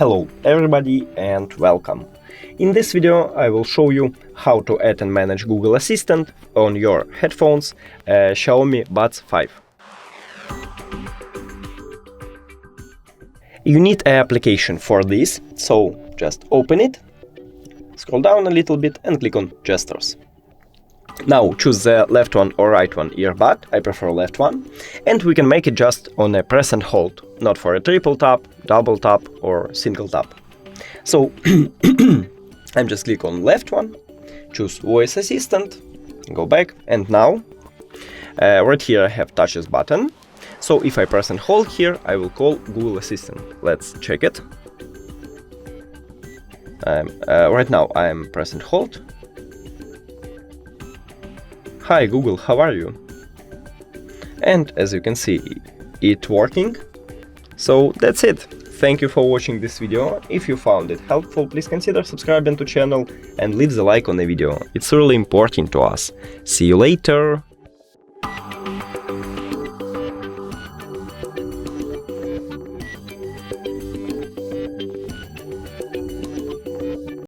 Hello everybody and welcome. In this video I will show you how to add and manage Google Assistant on your headphones Xiaomi Buds 5. You need an application for this, so just open it, scroll down a little bit and click on Gestures. Now choose the left one or right one earbud, I prefer left one, and we can make it just on a press and hold, not for a triple tap, double tap or single tap. So I'm just click on left one, choose Voice Assistant, go back, and now right here I have touches button. So if I press and hold here, I will call Google Assistant. Let's check it. Right now I am press and hold. Hi Google, how are you? And as you can see, it's working. So that's it. Thank you for watching this video. If you found it helpful, please consider subscribing to the channel and leave the like on the video. It's really important to us. See you later.